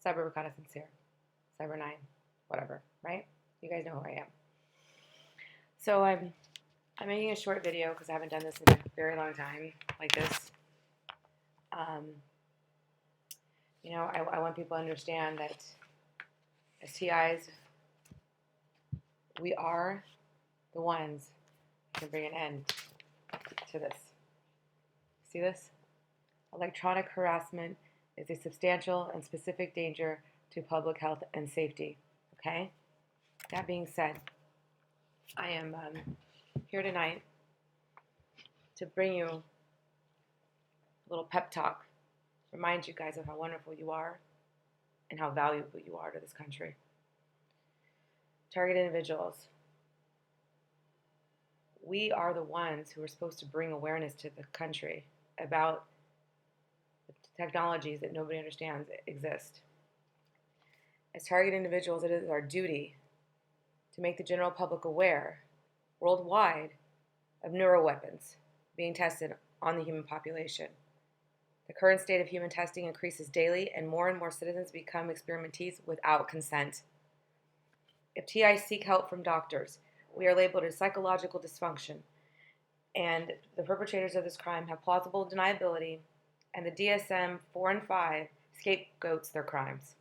Cyber Reconnaissance here. Cyber 9, whatever, right? You guys know who I am. So I'm making a short video because I haven't done this in a very long time like this. I want people to understand that as TIs, we are the ones who can bring an end to this. See this? Electronic harassment is a substantial and specific danger to public health and safety. Okay? That being said, I am here tonight to bring you a little pep talk, remind you guys of how wonderful you are and how valuable you are to this country. Target individuals. We are the ones who are supposed to bring awareness to the country about the technologies that nobody understands exist. As target individuals, it is our duty to make the general public aware worldwide of neuroweapons being tested on the human population. The current state of human testing increases daily, and more citizens become experimentees without consent. If TIs seek help from doctors, we are labeled as psychological dysfunction, and the perpetrators of this crime have plausible deniability, and the DSM-4 and 5 scapegoats their crimes.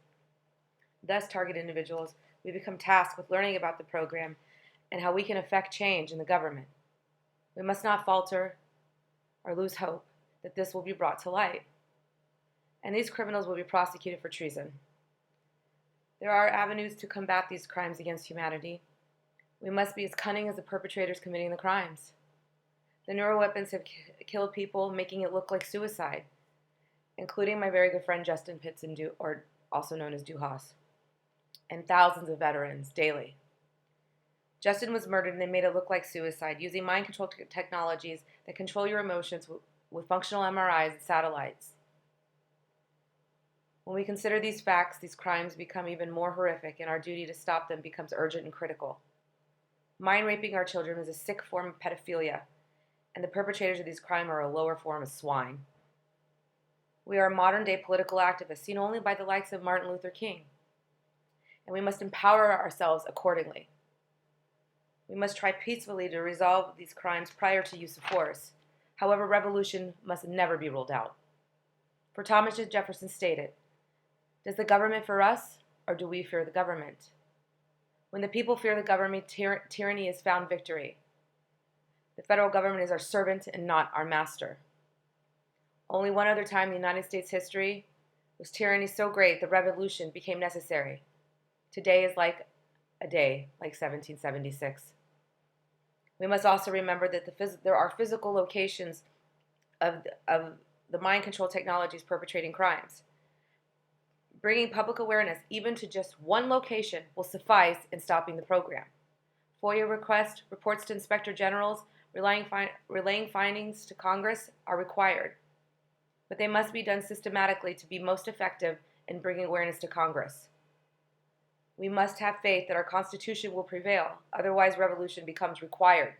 Thus, target individuals, we become tasked with learning about the program and how we can affect change in the government. We must not falter or lose hope that this will be brought to light, and these criminals will be prosecuted for treason. There are avenues to combat these crimes against humanity. We must be as cunning as the perpetrators committing the crimes. The neuroweapons have killed people, making it look like suicide, including my very good friend Justin Pitts, or also known as Duhas, and thousands of veterans daily. Justin was murdered and they made it look like suicide using mind control technologies that control your emotions with functional MRIs and satellites. When we consider these facts, these crimes become even more horrific, and our duty to stop them becomes urgent and critical. Mind raping our children is a sick form of pedophilia, and the perpetrators of these crimes are a lower form of swine. We are modern-day political activists, seen only by the likes of Martin Luther King, and we must empower ourselves accordingly. We must try peacefully to resolve these crimes prior to use of force. However, revolution must never be ruled out. For Thomas Jefferson stated, "Does the government fear us, or do we fear the government? When the people fear the government, tyranny has found victory. The federal government is our servant and not our master." Only one other time in the United States history was tyranny so great the revolution became necessary. Today is like a day like 1776. We must also remember that there are physical locations of the mind control technologies perpetrating crimes. Bringing public awareness even to just one location will suffice in stopping the program. FOIA requests, reports to inspector generals, relaying findings to Congress are required, but they must be done systematically to be most effective in bringing awareness to Congress. We must have faith that our Constitution will prevail, otherwise revolution becomes required.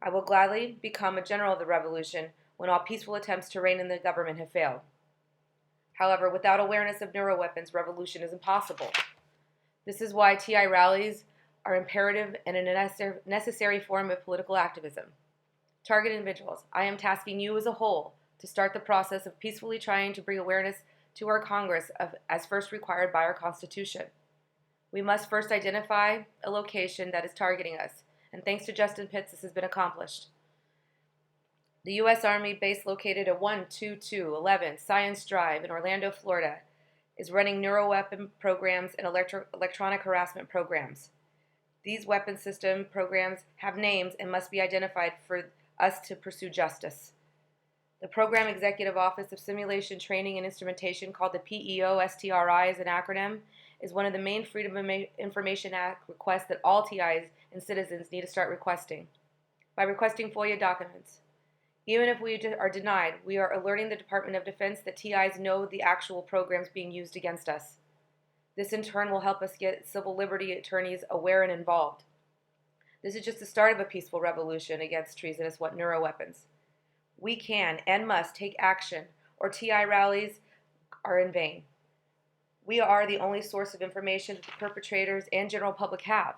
I will gladly become a general of the revolution when all peaceful attempts to reign in the government have failed. However, without awareness of neuroweapons, revolution is impossible. This is why TI rallies are imperative and a necessary form of political activism. Target individuals, I am tasking you as a whole to start the process of peacefully trying to bring awareness to our Congress as first required by our Constitution. We must first identify a location that is targeting us, and thanks to Justin Pitts, this has been accomplished. The U.S. Army base located at 12211 Science Drive in Orlando, Florida, is running neuroweapon programs and electronic harassment programs. These weapon system programs have names and must be identified for us to pursue justice. The Program Executive Office of Simulation Training and Instrumentation, called the PEO STRI as an acronym, is one of the main Freedom of Information Act requests that all TIs and citizens need to start requesting. By requesting FOIA documents. Even if we are denied, we are alerting the Department of Defense that TIs know the actual programs being used against us. This in turn will help us get civil liberty attorneys aware and involved. This is just the start of a peaceful revolution against treasonous neuroweapons. We can and must take action, or TI rallies are in vain. We are the only source of information that the perpetrators and general public have,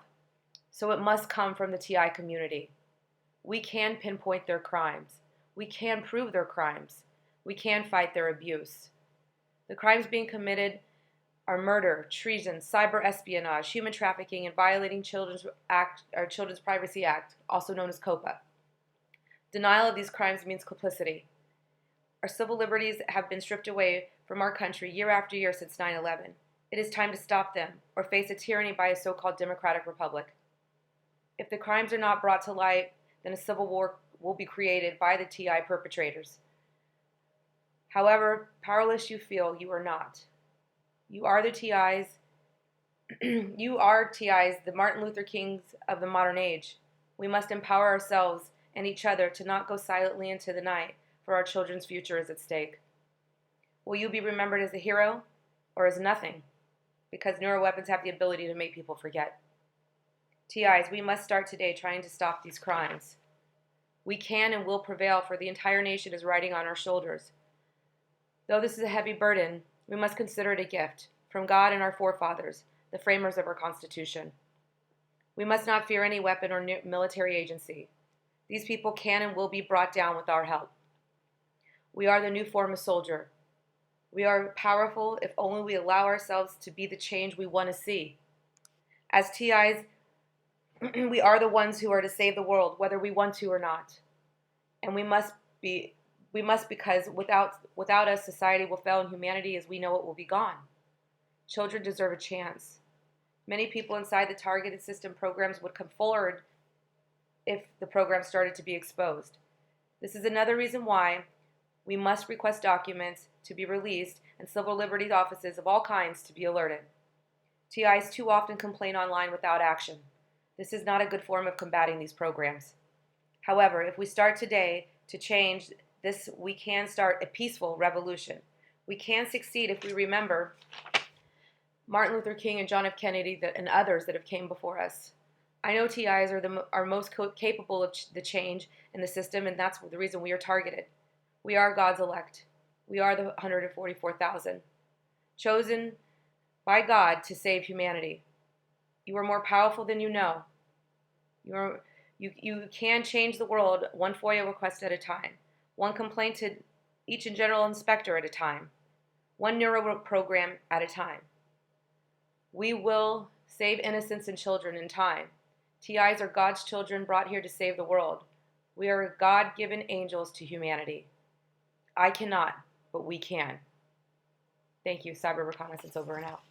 so it must come from the TI community. We can pinpoint their crimes. We can prove their crimes. We can fight their abuse. The crimes being committed are murder, treason, cyber espionage, human trafficking, and violating Children's Privacy Act, also known as COPA. Denial of these crimes means complicity. Our civil liberties have been stripped away from our country year after year since 9/11. It is time to stop them or face a tyranny by a so-called democratic republic. If the crimes are not brought to light, then a civil war will be created by the TI perpetrators. However powerless you feel, you are not. You are the TIs. You are TIs, the Martin Luther Kings of the modern age. We must empower ourselves and each other to not go silently into the night, for our children's future is at stake. Will you be remembered as a hero or as nothing? Because neuroweapons have the ability to make people forget. TIs, we must start today trying to stop these crimes. We can and will prevail, for the entire nation is riding on our shoulders. Though this is a heavy burden, we must consider it a gift from God and our forefathers, the framers of our Constitution. We must not fear any weapon or military agency. These people can and will be brought down with our help. We are the new form of soldier. We are powerful if only we allow ourselves to be the change we want to see. As TIs, we are the ones who are to save the world, whether we want to or not. And we must because without us, society will fail and humanity as we know it will be gone. Children deserve a chance. Many people inside the targeted system programs would come forward if the program started to be exposed. This is another reason why we must request documents to be released and civil liberties offices of all kinds to be alerted. TIs too often complain online without action. This is not a good form of combating these programs. However, if we start today to change this, we can start a peaceful revolution. We can succeed if we remember Martin Luther King and John F. Kennedy and others that have came before us. I know TIs are most capable of the change in the system, and that's the reason we are targeted. We are God's elect. We are the 144,000, chosen by God to save humanity. You are more powerful than you know. You can change the world one FOIA request at a time, one complaint to each and general inspector at a time, one neuro program at a time. We will save innocents and children in time. TIs are God's children brought here to save the world. We are God-given angels to humanity. I cannot, but we can. Thank you. Cyber Reconnaissance over and out.